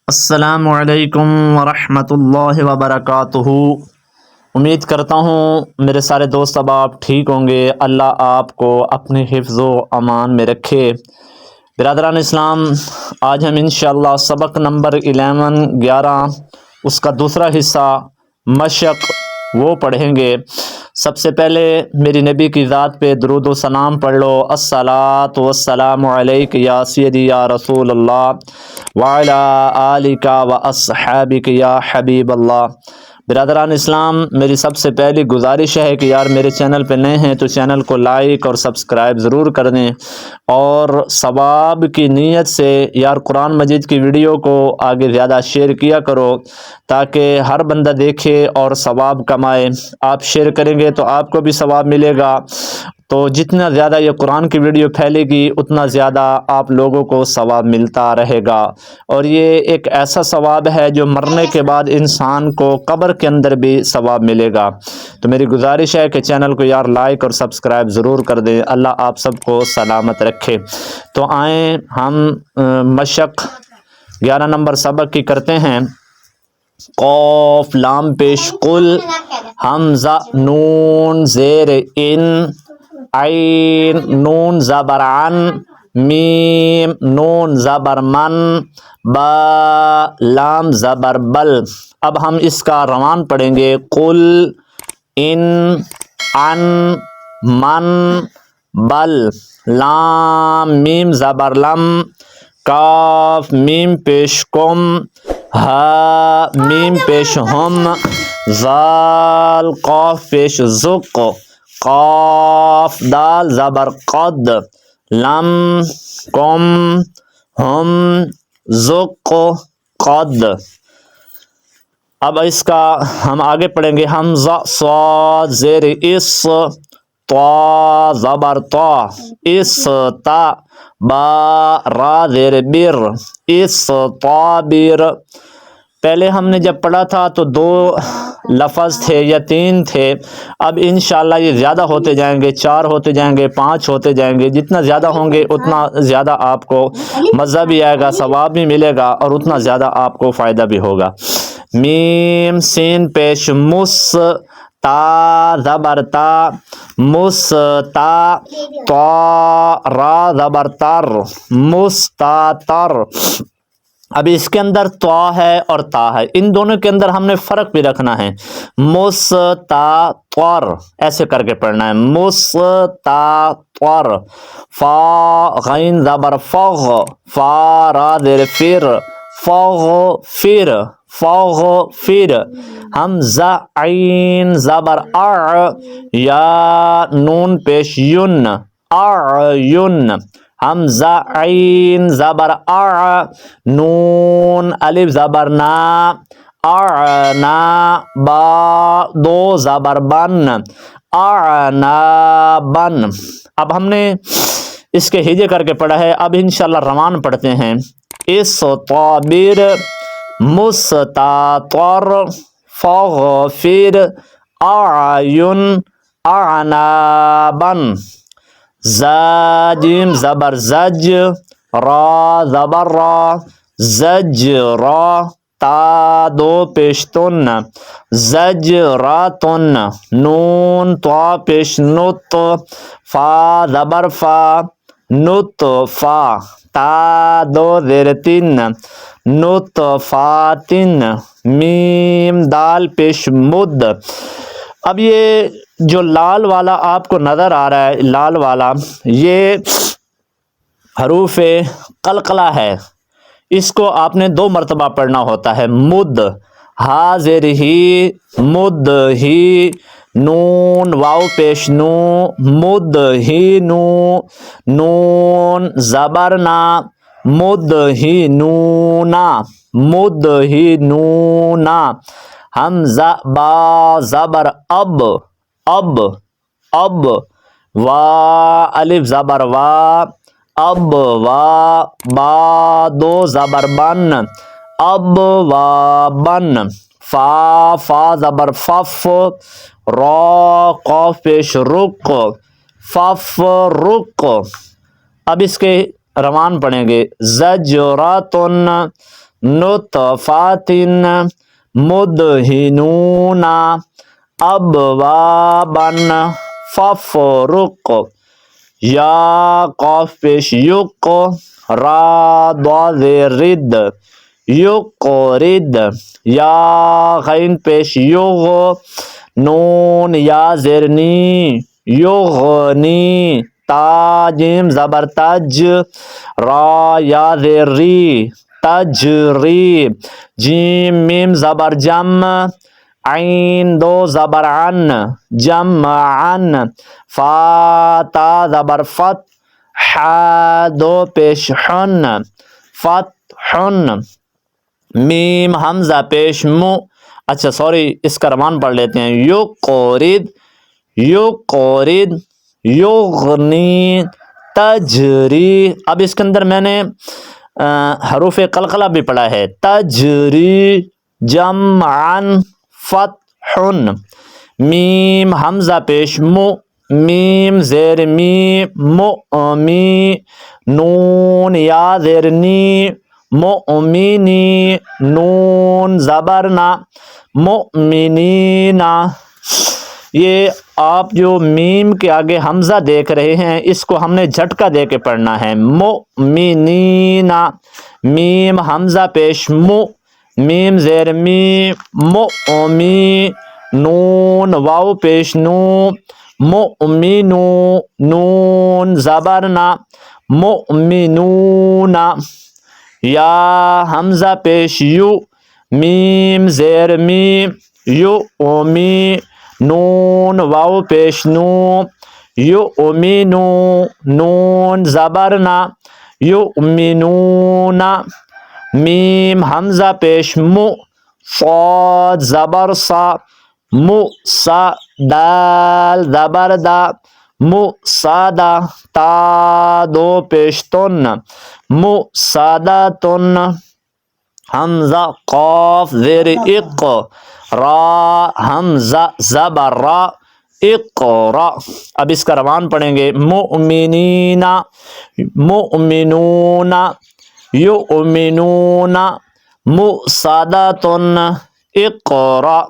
السلام علیکم ورحمۃ اللہ وبرکاتہ۔ امید کرتا ہوں میرے سارے دوست اب آپ ٹھیک ہوں گے۔ اللہ آپ کو اپنے حفظ و امان میں رکھے۔ برادران اسلام، آج ہم انشاءاللہ سبق نمبر 11 اس کا دوسرا حصہ مشق وہ پڑھیں گے۔ سب سے پہلے میری نبی کی ذات پہ درود و سلام پڑھ لو۔ الصلاۃ والسلام علیک یا سیدی یا رسول اللہ وعلی آلک و اصحابک یا حبیب اللہ۔ برادران اسلام، میری سب سے پہلی گزارش ہے کہ یار میرے چینل پہ نئے ہیں تو چینل کو لائک اور سبسکرائب ضرور کر دیں، اور ثواب کی نیت سے یار قرآن مجید کی ویڈیو کو آگے زیادہ شیئر کیا کرو تاکہ ہر بندہ دیکھے اور ثواب کمائے۔ آپ شیئر کریں گے تو آپ کو بھی ثواب ملے گا، تو جتنا زیادہ یہ قرآن کی ویڈیو پھیلے گی اتنا زیادہ آپ لوگوں کو ثواب ملتا رہے گا، اور یہ ایک ایسا ثواب ہے جو مرنے کے بعد انسان کو قبر کے اندر بھی ثواب ملے گا۔ تو میری گزارش ہے کہ چینل کو یار لائک اور سبسکرائب ضرور کر دیں۔ اللہ آپ سب کو سلامت رکھے۔ تو آئیں ہم مشق 11 نمبر سبق کی کرتے ہیں۔ قاف لام پیش قل، حمزہ نون زیر ان، عین نون زبر عن، میم نون زبر من، با لام زبر بل۔ اب ہم اس کا روان پڑھیں گے۔ قل، ان، عن، من، بل، لام میم زبر لم، کاف میم پیش کم، ہا میم پیش ہم، زال قاف پیش زق، قاف دال زبر قد، لم کم ہم زق قد۔ اب اس کا ہم آگے پڑھیں گے۔ حمزہ صاد زیر اس، طا زبر طا، اس تا، با را زیر بر، اس طابر۔ پہلے ہم نے جب پڑھا تھا تو 2 لفظ تھے یا 3 تھے، اب انشاءاللہ یہ زیادہ ہوتے جائیں گے، 4 ہوتے جائیں گے، 5 ہوتے جائیں گے۔ جتنا زیادہ ہوں گے اتنا زیادہ آپ کو مزہ بھی آئے گا، ثواب بھی ملے گا، اور اتنا زیادہ آپ کو فائدہ بھی ہوگا۔ میم سین پیش مس، تا زبر تا، مس تا، تا را زبر تر، مستتر۔ اب اس کے اندر طا ہے اور تا ہے، ان دونوں کے اندر ہم نے فرق بھی رکھنا ہے۔ مستطر ایسے کر کے پڑھنا ہے، مستطر۔ فا غین زبر فغ، فا را زیر فر، فغفر، فغفر۔ حمزہ عین زبر اع، یا نون پیش ین، اعین۔ حمزہ عین زبر اع، نون الف زبر نا، اعنا، با دو زبر بن، اعنابن۔ اب ہم نے اس کے ہجے کر کے پڑھا ہے، اب انشاءاللہ روان پڑھتے ہیں۔ استابر، مستطر، فغفر، اعین، اعنابن۔ زاجیم زبر زج، را زبر را، زج را، تا دو پیشتن، زج راتن، نون طا پیش نت، فا زبر فا، نت فا، تا دو زیر تین، نت فاتن، میم دال پیش مد۔ اب یہ جو لال والا آپ کو نظر آ رہا ہے، لال والا، یہ حروف قلقلہ ہے، اس کو آپ نے 2 مرتبہ پڑھنا ہوتا ہے۔ مد، ہا زیر ہی، مد ہی، نون واو پیش نو، مد ہی نو، نون زبرنا، مد ہی نونا، مد ہی نونا۔ حمزہ با زبر اب، اب، اب۔ وا الف زبر وا، اب وا، با دو زبر بن، اب وا بن۔ فا فا زبر فف، را قاف پیش رک، فف رک۔ اب اس کے روان پڑھیں گے۔ زجراتن، نطفاتن مدہنون ابوابن ففرق یا قاف پیش یق را ضاد رد یقرد یا غین پیش یغ نون یا زرنی یغنی تا جیم زبر تج را یا ذری تجری جیم میم زبر جم عین دو زبر عن جمعن فا تا زبر فت ح دو پیش حن فتحن میم حمزہ پیش مو اچھا سوری اس کا روان پڑھ لیتے ہیں یقرد یقرد یغنی تجری اب اس کے اندر میں نے حروف قلقلہ بھی پڑھا ہے تجری جمعن فتحن میم حمزہ پیش مو میم زیر می مؤمی نون یا زرنی مؤمنی نون زبرنا مؤمنینا یہ آپ جو میم کے آگے حمزہ دیکھ رہے ہیں اس کو ہم نے جھٹکا دے کے پڑھنا ہے مؤمنینا میم حمزہ پیش مو میم زیر می مؤمی نون واو پیش نو مؤمنو نون زبرنا مؤمنونا یا حمزہ پیش یو میم زیر می یؤمی نون واو پیش نو یؤمنو نون زبرنا یؤمنونا میم حمزہ پیش مو صاد زبر سا مو سا دال زبر دا مو سادا تا دو پیش تن مو سادا تن حمزہ قاف زیر اق را حمزہ زبر را اقرا اب اس کا روان پڑھیں گے مؤمنینا مؤمنون یؤمنون مؤصدۃ اقرا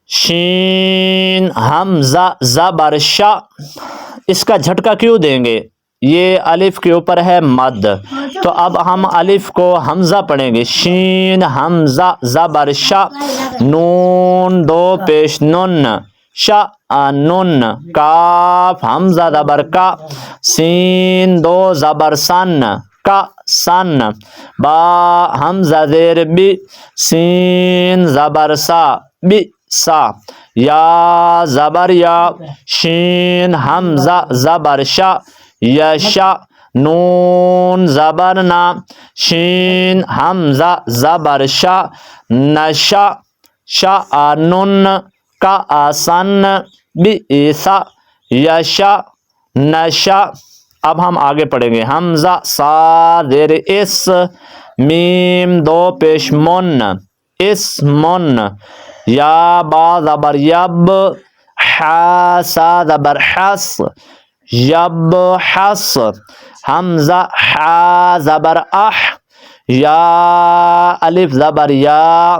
شین حمزہ زبر شا اس کا جھٹکا کیوں دیں گے؟ یہ الف کے اوپر ہے مد، تو اب ہم الف کو حمزہ پڑھیں گے شین حمزہ زبر شا نون دو پیش نن شا نن کاف حمزہ زبر کا سین دو زبر سن کا سن با حمزہ زیر بی سین زبر سا بی سا یا زبر یا شین حمزہ زبر شا یشا نون زبر نا شین حمزہ زبر شا نشا شا نون کا آسن بیسا یشا نشا اب ہم آگے پڑھیں گے حمزہ صا زیر اس میم دو پیش من اسمن یا با زبر یب حا سا زبر حس یب حس حمزہ حا زبر اح یا الف زبر یا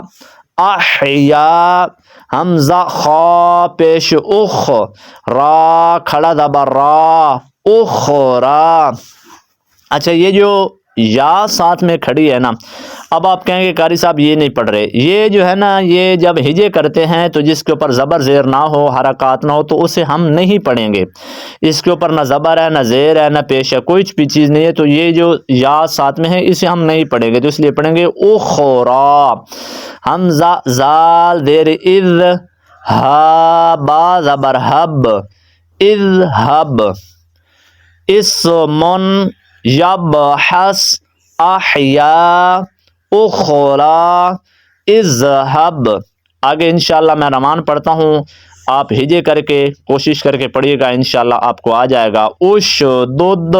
احیا حمزہ خا پیش اخ را کھڑا زبر را اخرا۔ اچھا یہ جو یا ساتھ میں کھڑی ہے نا، اب آپ کہیں گے قاری صاحب یہ نہیں پڑھ رہے، یہ جو ہے نا یہ جب ہجے کرتے ہیں تو جس کے اوپر زبر زیر نہ ہو حرکات نہ ہو تو اسے ہم نہیں پڑھیں گے، اس کے اوپر نہ زبر ہے نہ زیر ہے نہ پیش ہے، کوئی بھی چیز نہیں ہے، تو یہ جو یا ساتھ میں ہے اسے ہم نہیں پڑھیں گے، تو اس لیے پڑھیں گے اخرا حمزہ زال زیر اذ ہا با زبر حب اذهب اسمن یبحث احیا اخرا اذهب۔ آگے انشاءاللہ میں رمان پڑھتا ہوں، آپ ہجے کر کے کوشش کر کے پڑھیے گا، انشاءاللہ آپ کو آ جائے گا۔ اشدد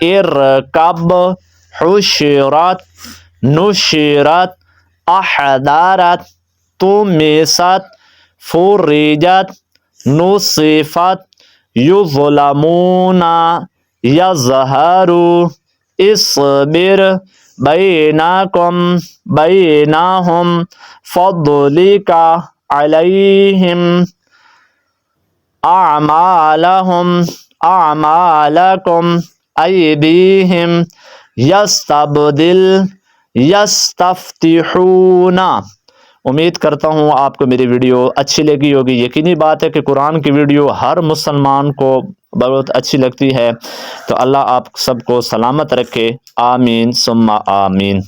ارکب حشرت نشرت احضرت طمست فرجت نصفت یظلمون یظہر اصبر بینہم فضلک علیہم اعمالکم ایدیہم یستفتحون۔ امید کرتا ہوں آپ کو میری ویڈیو اچھی لگی ہوگی۔ یقینی بات ہے کہ قرآن کی ویڈیو ہر مسلمان کو بہت اچھی لگتی ہے، تو اللہ آپ سب کو سلامت رکھے، آمین ثم آمین۔